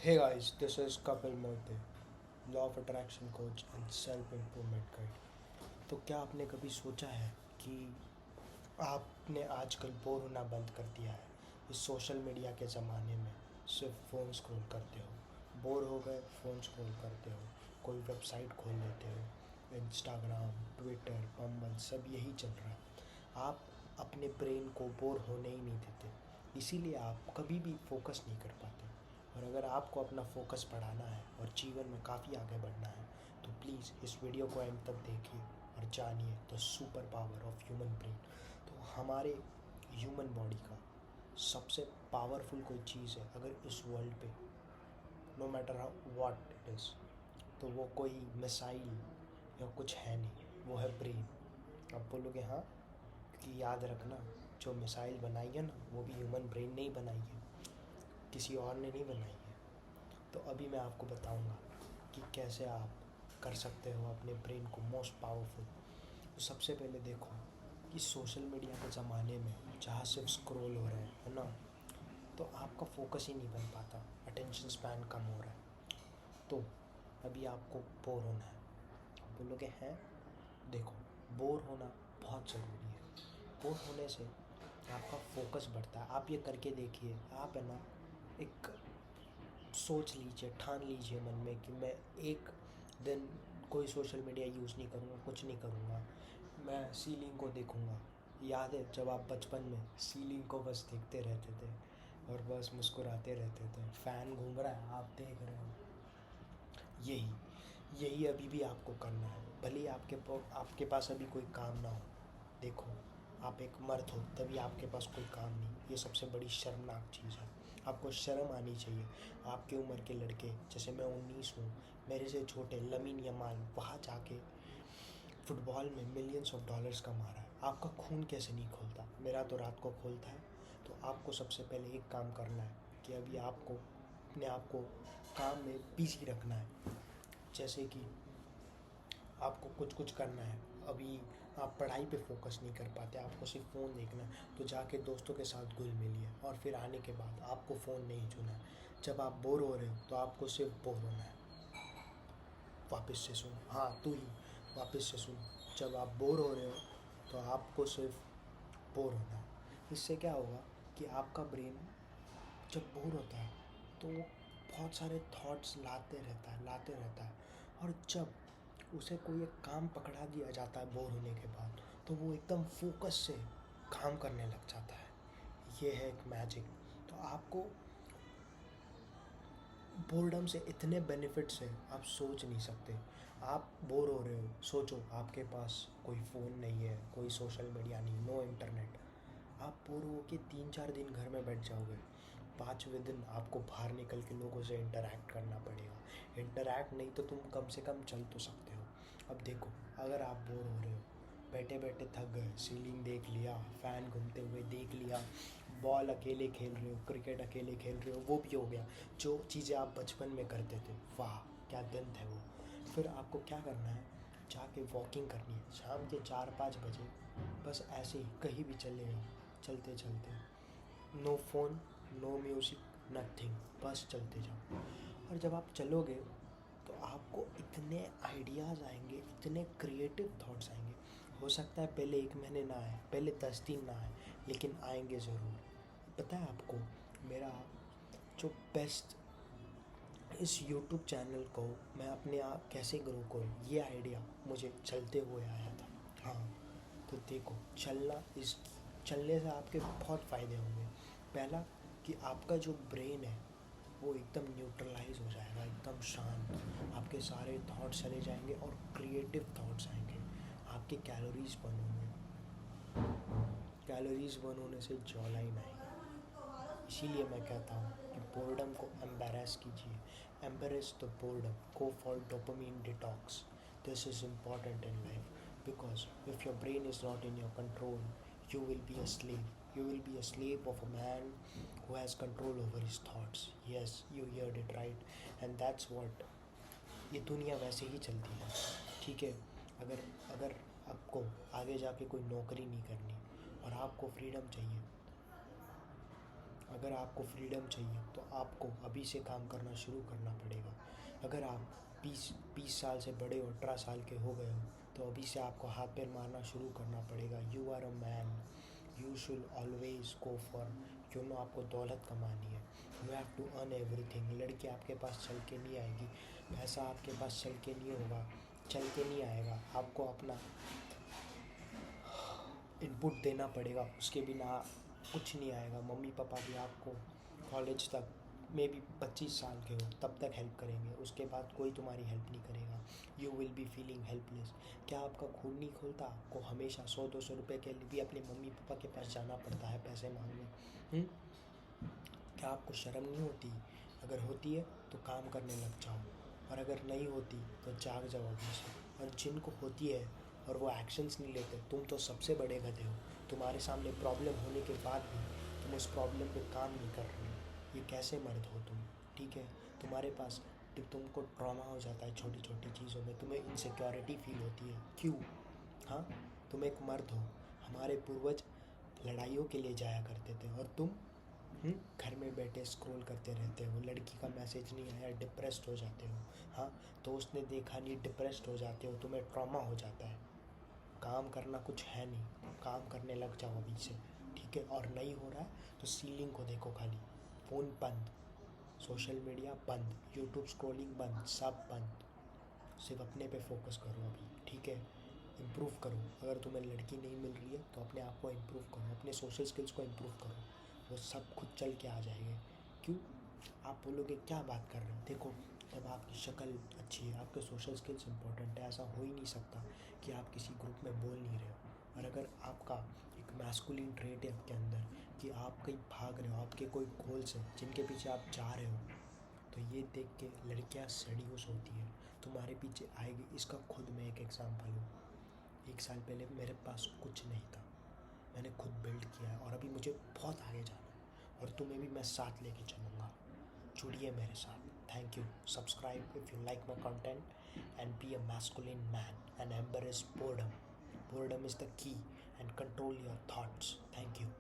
Hey guys, this is Kapil Mote, law of attraction coach and self improvement guide. तो क्या आपने कभी सोचा है कि आपने आजकल बोर होना बंद कर दिया है? इस सोशल मीडिया के ज़माने में सिर्फ फ़ोन स्क्रॉल करते हो, बोर हो गए फ़ोन स्क्रॉल करते हो, कोई वेबसाइट खोल लेते हो, इंस्टाग्राम, ट्विटर, बम्बल सब यही चल रहा है। आप अपने ब्रेन को बोर होने ही नहीं देते, इसीलिए आप कभी भी फोकस नहीं कर पाते। और अगर आपको अपना फोकस बढ़ाना है और जीवन में काफ़ी आगे बढ़ना है तो प्लीज़ इस वीडियो को एंड तक देखिए और जानिए the super power of human brain. तो हमारे ह्यूमन बॉडी का सबसे पावरफुल कोई चीज़ है अगर इस वर्ल्ड पे, no matter how what it is, तो वो कोई मिसाइल या कुछ है नहीं, वो है ब्रेन। आप बोलोगे हाँ, कि याद रखना, जो मिसाइल बनाई है ना वो भी ह्यूमन ब्रेन ने ही बनाई है, किसी और ने नहीं बनाई है। तो अभी मैं आपको बताऊंगा कि कैसे आप कर सकते हो अपने ब्रेन को मोस्ट पावरफुल। तो सबसे पहले देखो कि सोशल मीडिया के ज़माने में जहाँ सिर्फ स्क्रॉल हो रहा है ना, तो आपका फोकस ही नहीं बन पाता, अटेंशन स्पैन कम हो रहा है। तो अभी आपको बोर होना है, बोलोगे हैं, देखो, बोर होना बहुत ज़रूरी है। बोर होने से आपका फोकस बढ़ता है। आप ये करके देखिए, आप है ना, एक सोच लीजिए, ठान लीजिए मन में कि मैं एक दिन कोई सोशल मीडिया यूज़ नहीं करूँगा, कुछ नहीं करूँगा, मैं सीलिंग को देखूँगा। याद है जब आप बचपन में सीलिंग को बस देखते रहते थे और बस मुस्कुराते रहते थे, फ़ैन घूम रहा है आप देख रहे हो। यही यही अभी भी आपको करना है, भले ही आपके पास अभी कोई काम ना हो। देखो, आप एक मर्द हो तभी आपके पास कोई काम नहीं, ये सबसे बड़ी शर्मनाक चीज़ है। आपको शर्म आनी चाहिए। आपके उम्र के लड़के, जैसे मैं 19 हूँ, मेरे से छोटे लमीन यमाल वहाँ जाके फुटबॉल में मिलियंस ऑफ डॉलर्स कमा रहा है। आपका खून कैसे नहीं खोलता? मेरा तो रात को खोलता है। तो आपको सबसे पहले एक काम करना है कि अभी आपको अपने आप को काम में बिजी रखना है। जैसे कि आपको कुछ कुछ करना है, अभी आप पढ़ाई पे फोकस नहीं कर पाते, आपको सिर्फ फ़ोन देखना है, तो जाके दोस्तों के साथ घुल मिलिए और फिर आने के बाद आपको फ़ोन नहीं छूना है। जब आप बोर हो रहे हो तो आपको सिर्फ बोर होना है। वापस से सुन, हाँ तू ही, वापस से सुन। जब आप बोर हो रहे हो तो आपको सिर्फ बोर होना है। इससे क्या होगा कि आपका ब्रेन जब बोर होता है तो वो बहुत सारे थॉट्स लाते रहता है। और जब उसे कोई एक काम पकड़ा दिया जाता है बोर होने के बाद, तो वो एकदम फोकस से काम करने लग जाता है। ये है एक मैजिक। तो आपको बोर्डम से इतने बेनिफिट्स हैं आप सोच नहीं सकते। आप बोर हो रहे हो, सोचो आपके पास कोई फ़ोन नहीं है, कोई सोशल मीडिया नहीं, नो इंटरनेट। आप बोर हो के 3-4 दिन घर में बैठ जाओगे, 5वें दिन आपको बाहर निकल के लोगों से इंटरेक्ट करना पड़ेगा। इंटरेक्ट नहीं तो तुम कम से कम चल तो सकते हो। अब देखो, अगर आप बोर हो रहे हो, बैठे बैठे थक गए, सीलिंग देख लिया, फ़ैन घूमते हुए देख लिया, बॉल अकेले खेल रहे हो, क्रिकेट अकेले खेल रहे हो, वो भी हो गया। जो चीज़ें आप बचपन में करते थे, वाह क्या दिन थे वो। फिर आपको क्या करना है, जाके वॉकिंग करनी है शाम के 4-5 बजे। बस ऐसे ही कहीं भी चले जाओ, चलते चलते, no phone, no music, nothing, बस चलते जाओ। और जब आप चलोगे तो आपको इतने आइडियाज़ आएंगे, इतने क्रिएटिव थॉट्स आएंगे। हो सकता है पहले 1 महीने ना आए, पहले 10 दिन ना आए, लेकिन आएंगे ज़रूर। पता है आपको, मेरा जो बेस्ट, इस यूट्यूब चैनल को मैं अपने आप कैसे ग्रो करूँ, ये आइडिया मुझे चलते हुए आया था। हाँ, तो देखो, चलने से आपके बहुत फ़ायदे होंगे। पहला, कि आपका जो ब्रेन है वो एकदम न्यूट्रलाइज हो जाएगा, एकदम शांत। आपके सारे थॉट्स चले जाएंगे और क्रिएटिव थॉट्स आएंगे। आपके कैलोरीज बर्न होने से जॉ लाइन आएगी। इसीलिए मैं कहता हूँ कि बोर्डम को एम्बेरस कीजिए, embarrass the boredom, go for dopamine detox. This is important in life, because if your brain is not in your control, you will be a slave. You will be a slave of a man who has control over his thoughts. Yes, you heard it right. And that's what, ये दुनिया वैसे ही चलती है। ठीक है, अगर अगर आपको आगे जाके कोई नौकरी नहीं करनी और आपको फ्रीडम चाहिए, अगर आपको फ्रीडम चाहिए तो आपको अभी से काम करना शुरू करना पड़ेगा। अगर आप 20 साल से बड़े हो, 18 साल के हो गए हो, तो अभी से आपको हाथ पैर मारना शुरू करना पड़ेगा। You are a man, you should always go for, आपको दौलत कमानी है। You have to earn everything. लड़की आपके पास चल के नहीं आएगी, पैसा आपके पास चल के नहीं होगा, चल के नहीं आएगा। आपको अपना इनपुट देना पड़ेगा, उसके बिना कुछ नहीं आएगा। मम्मी पापा भी आपको कॉलेज तक मे बी 25 साल के हो तब तक हेल्प करेंगे, उसके बाद कोई तुम्हारी हेल्प नहीं करेगा। You will be feeling helpless. क्या आपका खून नहीं खोलता? आपको हमेशा 100-200 रुपये के लिए भी अपने मम्मी पापा के पास जाना पड़ता है पैसे मांगने। क्या आपको शर्म नहीं होती? अगर होती है तो काम करने लग जाओ, और अगर नहीं होती तो जाग जाओ अभी से। और जिनको होती है और वो एक्शंस नहीं लेते, तुम तो सबसे बड़े गधे हो। तुम्हारे सामने प्रॉब्लम होने के बाद भी तुम उस प्रॉब्लम पे काम नहीं कर रहे हो। ये कैसे मर्द हो तुम? ठीक है, तुम्हारे पास तुमको ट्रॉमा हो जाता है छोटी छोटी चीज़ों में, तुम्हें इनसिक्योरिटी फील होती है। क्यों? हाँ, तुम एक मर्द हो। हमारे पूर्वज लड़ाइयों के लिए जाया करते थे, और तुम घर में बैठे स्क्रॉल करते रहते हो। लड़की का मैसेज नहीं आया, डिप्रेस्ड हो जाते हो। हाँ, दोस्त ने देखा नहीं, डिप्रेस्ड हो जाते हो, तुम्हें ट्रॉमा हो जाता है। काम करना कुछ है नहीं, काम करने लग जाओ अभी से, ठीक है? और नहीं हो रहा है तो सीलिंग को देखो खाली। फ़ोन बंद, सोशल मीडिया बंद, यूट्यूब स्क्रॉलिंग बंद, सब बंद। सिर्फ अपने पे फोकस करो अभी, ठीक है? इम्प्रूव करो। अगर तुम्हें लड़की नहीं मिल रही है तो अपने आप को इम्प्रूव करो, अपने सोशल स्किल्स को इम्प्रूव करो, वो सब खुद चल के आ जाएंगे। क्यों? आप बोलोगे क्या बात कर रहे हो? देखो, जब आपकी शक्ल अच्छी है, आपके सोशल स्किल्स इंपॉर्टेंट है। ऐसा हो ही नहीं सकता कि आप किसी ग्रुप में बोल नहीं रहे हो। और अगर आपका एक मैस्कुलिन ट्रेट है आपके अंदर कि आप कहीं भाग रहे हो, आपके कोई गोल्स हैं जिनके पीछे आप जा रहे हो, तो ये देख के लड़कियाँ सेड्यूस होती है, तुम्हारे पीछे आएगी। इसका खुद मैं एक एग्जांपल हूँ। 1 साल पहले मेरे पास कुछ नहीं था, मैंने खुद बिल्ड किया है, और अभी मुझे बहुत आगे जाना है, और तुम्हें भी मैं साथ लेके चलूँगा। जुड़िए मेरे साथ। Thank you. Subscribe if you like my content and be a masculine man and embrace boredom. Boredom is the key, and control your thoughts. Thank you.